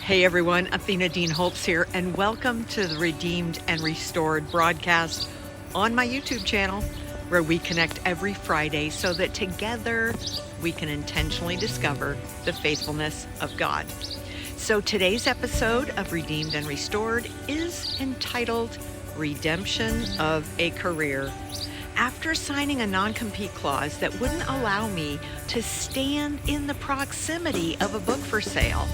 Hey everyone, Athena Dean Holtz here, and welcome to the Redeemed and Restored broadcast on my YouTube channel, where we connect every Friday so that together we can intentionally discover the faithfulness of God. So today's episode of Redeemed and Restored is entitled Redemption of a Career. After signing a non-compete clause that wouldn't allow me to stand in the proximity of a book for sale,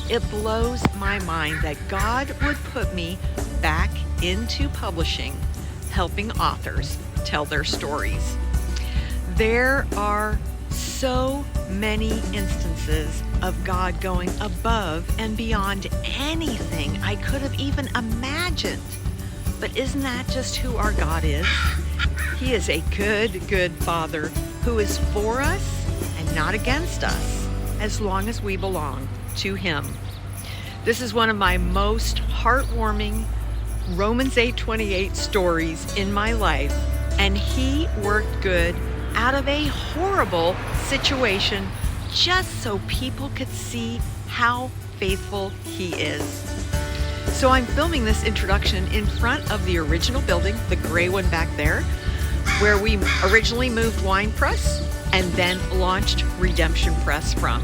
it blows my mind that God would put me back into publishing, helping authors tell their stories. There are so many instances of God going above and beyond anything I could have even imagined. But isn't that just who our God is? He is a good Father who is for us and not against us, as long as we belong to Him. This is one of my most heartwarming Romans 8:28 stories in my life, and He worked good out of a horrible situation just so people could see how faithful He is. So I'm filming this introduction in front of the original building, the gray one back there, where we originally moved Wine Press and then launched Redemption Press from.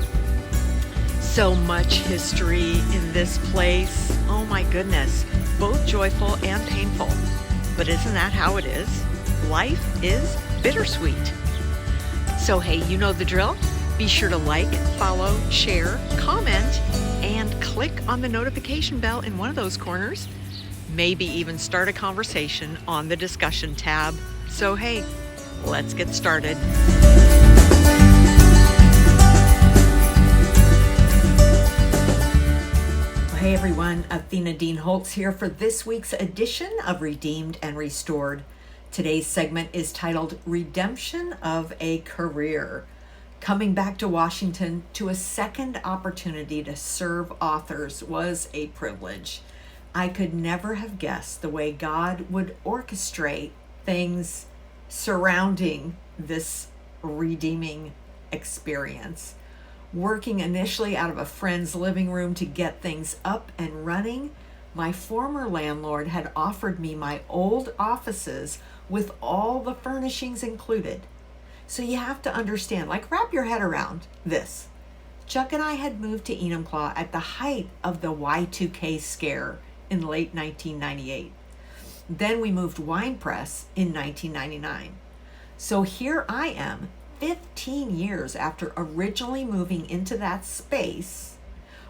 So much history in this place. Oh my goodness, both joyful and painful. But isn't that how it is? Life is bittersweet. So hey, you know the drill. Be sure to like, follow, share, comment, and click on the notification bell in one of those corners. Maybe even start a conversation on the discussion tab. So hey, let's get started. Hey everyone, Athena Dean Holtz here for this week's edition of Redeemed and Restored. Today's segment is titled Redemption of a Career. Coming back to Washington to a second opportunity to serve authors was a privilege. I could never have guessed the way God would orchestrate things surrounding this redeeming experience. Working initially out of a friend's living room to get things up and running, my former landlord had offered me my old offices with all the furnishings included. So you have to understand, wrap your head around this. Chuck and I had moved to Enumclaw at the height of the Y2K scare in late 1998. Then we moved Wine Press in 1999. So here I am, 15 years after originally moving into that space,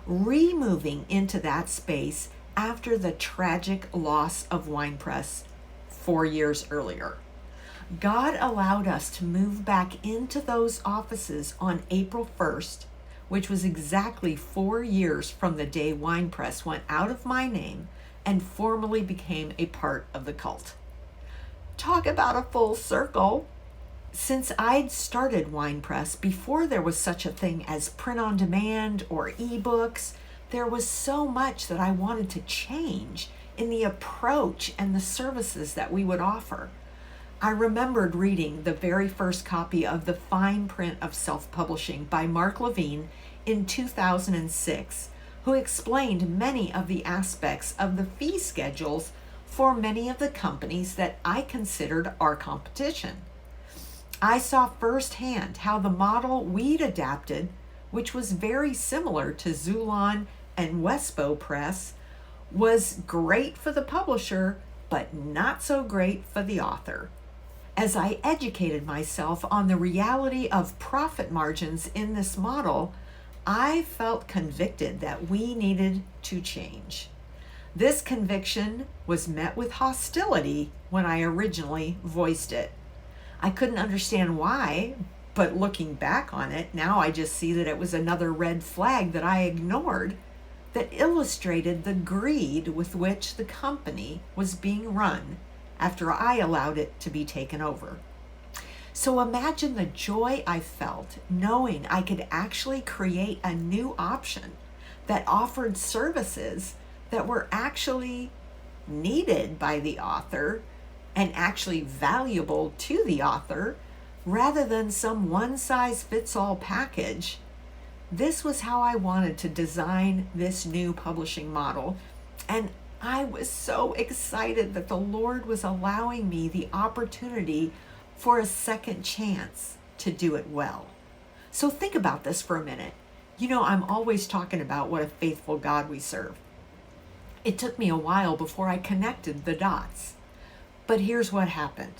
removing into that space after the tragic loss of Wine Press 4 years earlier. God allowed us to move back into those offices on April 1st, which was exactly 4 years from the day Wine Press went out of my name and formally became a part of the cult. Talk about a full circle. Since I'd started Wine Press before there was such a thing as print on demand or ebooks, there was so much that I wanted to change in the approach and the services that we would offer. I remembered reading the very first copy of The Fine Print of Self-Publishing by Mark Levine in 2006, who explained many of the aspects of the fee schedules for many of the companies that I considered our competition. I saw firsthand how the model we'd adapted, which was very similar to Zulon and Westbow Press, was great for the publisher, but not so great for the author. As I educated myself on the reality of profit margins in this model, I felt convicted that we needed to change. This conviction was met with hostility when I originally voiced it. I couldn't understand why, but looking back on it, now I just see that it was another red flag that I ignored that illustrated the greed with which the company was being run after I allowed it to be taken over. So imagine the joy I felt knowing I could actually create a new option that offered services that were actually needed by the author and actually valuable to the author, rather than some one-size-fits-all package This was how I wanted to design this new publishing model. And I was so excited that the Lord was allowing me the opportunity for a second chance to do it well. So think about this for a minute. You know, I'm always talking about what a faithful God we serve. It took me a while before I connected the dots. But here's what happened.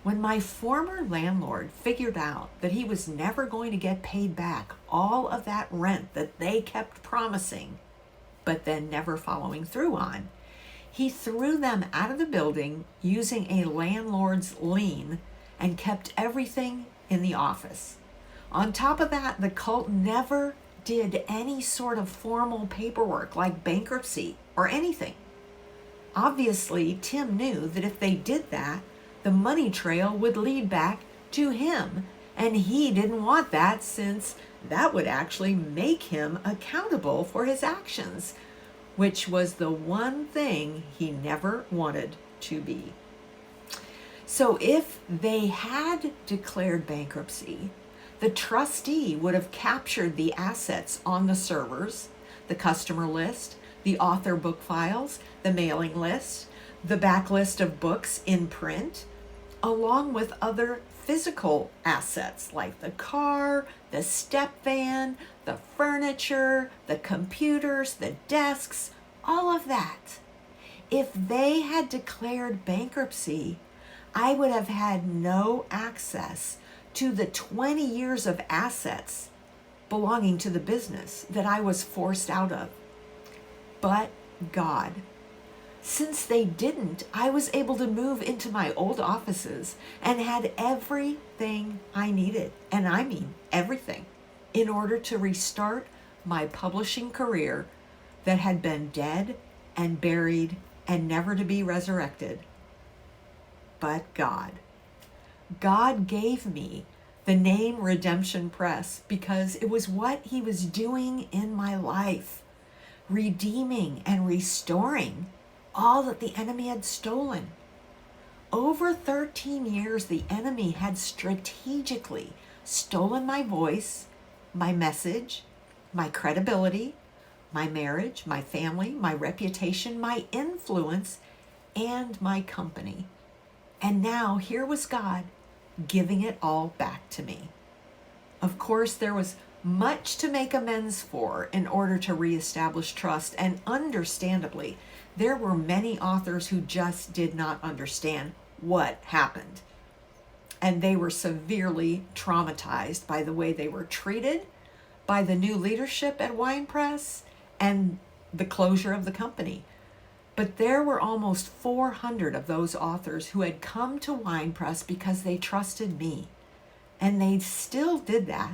When my former landlord figured out that he was never going to get paid back all of that rent that they kept promising, but then never following through on, he threw them out of the building using a landlord's lien and kept everything in the office. On top of that, the cult never did any sort of formal paperwork like bankruptcy or anything. Obviously, Tim knew that if they did that, the money trail would lead back to him, and he didn't want that, since that would actually make him accountable for his actions, which was the one thing he never wanted to be. So if they had declared bankruptcy, the trustee would have captured the assets on the servers, the customer list, the author book files, the mailing list, the backlist of books in print, along with other physical assets like the car, the step van, the furniture, the computers, the desks, all of that. If they had declared bankruptcy, I would have had no access to the 20 years of assets belonging to the business that I was forced out of. But God, since they didn't, I was able to move into my old offices and had everything I needed, and I mean everything, in order to restart my publishing career that had been dead and buried and never to be resurrected. But God gave me the name Redemption Press because it was what he was doing in my life, redeeming and restoring all that the enemy had stolen. Over 13 years, the enemy had strategically stolen my voice, my message, my credibility, my marriage, my family, my reputation, my influence, and my company. And now here was God giving it all back to me. Of course, there was much to make amends for in order to reestablish trust, and understandably, there were many authors who just did not understand what happened. And they were severely traumatized by the way they were treated, by the new leadership at Wine Press, and the closure of the company. But there were almost 400 of those authors who had come to Wine Press because they trusted me. And they still did that.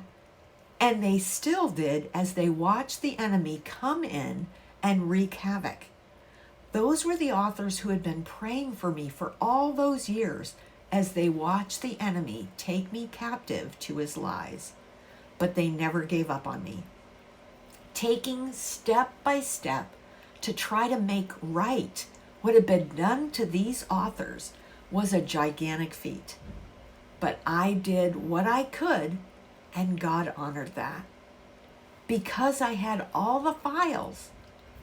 And they still did as they watched the enemy come in and wreak havoc. Those were the authors who had been praying for me for all those years as they watched the enemy take me captive to his lies. But they never gave up on me. Taking step by step to try to make right what had been done to these authors was a gigantic feat. But I did what I could, and God honored that. Because I had all the files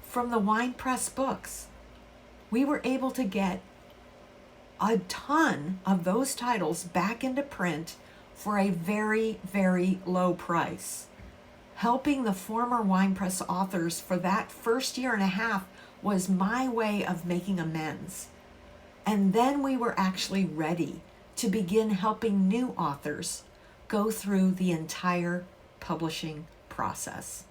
from the Wine Press books, we were able to get a ton of those titles back into print for a very, very low price. Helping the former Wine Press authors for that first year and a half was my way of making amends. And then we were actually ready to begin helping new authors go through the entire publishing process.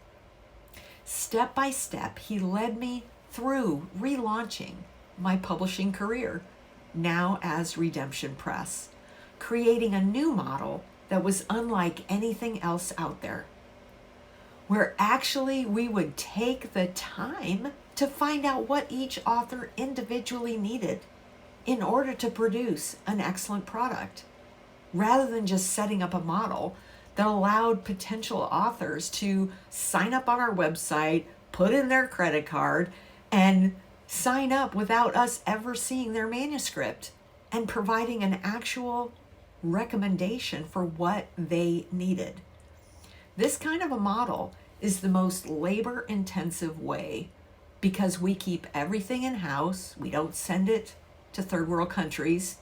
Step by step, he led me through relaunching my publishing career, now as Redemption Press, creating a new model that was unlike anything else out there, where actually we would take the time to find out what each author individually needed in order to produce an excellent product, rather than just setting up a model that allowed potential authors to sign up on our website, put in their credit card, and sign up without us ever seeing their manuscript and providing an actual recommendation for what they needed. This kind of a model is the most labor-intensive way because we keep everything in-house. We don't send it to third world countries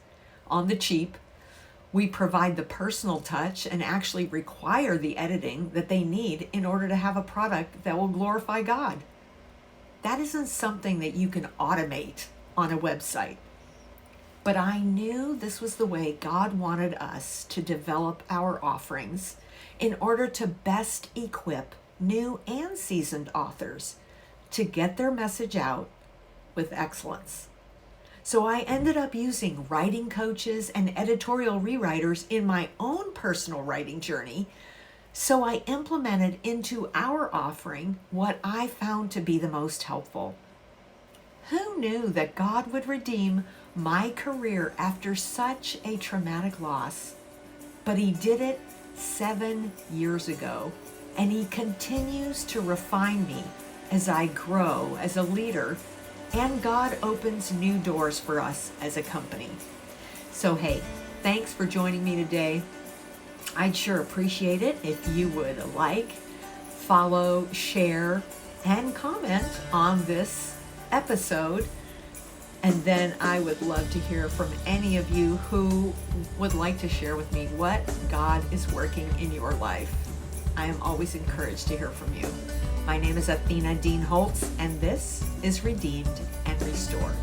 on the cheap. We provide the personal touch and actually require the editing that they need in order to have a product that will glorify God. That isn't something that you can automate on a website. But I knew this was the way God wanted us to develop our offerings in order to best equip new and seasoned authors to get their message out with excellence. So I ended up using writing coaches and editorial rewriters in my own personal writing journey. So I implemented into our offering what I found to be the most helpful. Who knew that God would redeem my career after such a traumatic loss? But He did it 7 years ago, and He continues to refine me as I grow as a leader, and God opens new doors for us as a company. So hey, thanks for joining me today. I'd sure appreciate it if you would like, follow, share, and comment on this episode. And then I would love to hear from any of you who would like to share with me what God is working in your life. I am always encouraged to hear from you. My name is Athena Dean Holtz, and this is Redeemed and Restored.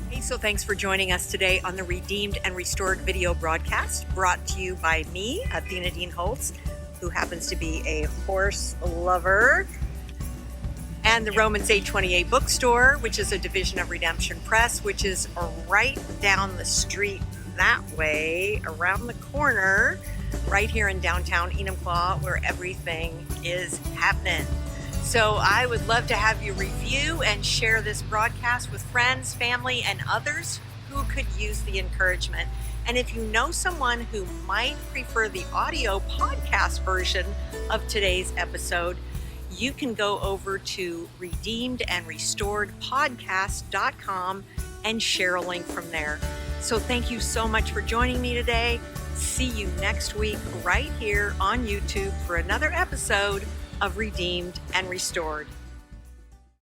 Hey, so thanks for joining us today on the Redeemed and Restored video broadcast, brought to you by me, Athena Dean Holtz, who happens to be a horse lover, and the Romans 828 bookstore, which is a division of Redemption Press, which is right down the street that way, around the corner, right here in downtown Enumclaw, where everything is happening. So I would love to have you review and share this broadcast with friends, family, and others who could use the encouragement. And if you know someone who might prefer the audio podcast version of today's episode, you can go over to redeemedandrestoredpodcast.com and share a link from there. So thank you so much for joining me today. See you next week right here on YouTube for another episode of Redeemed and Restored.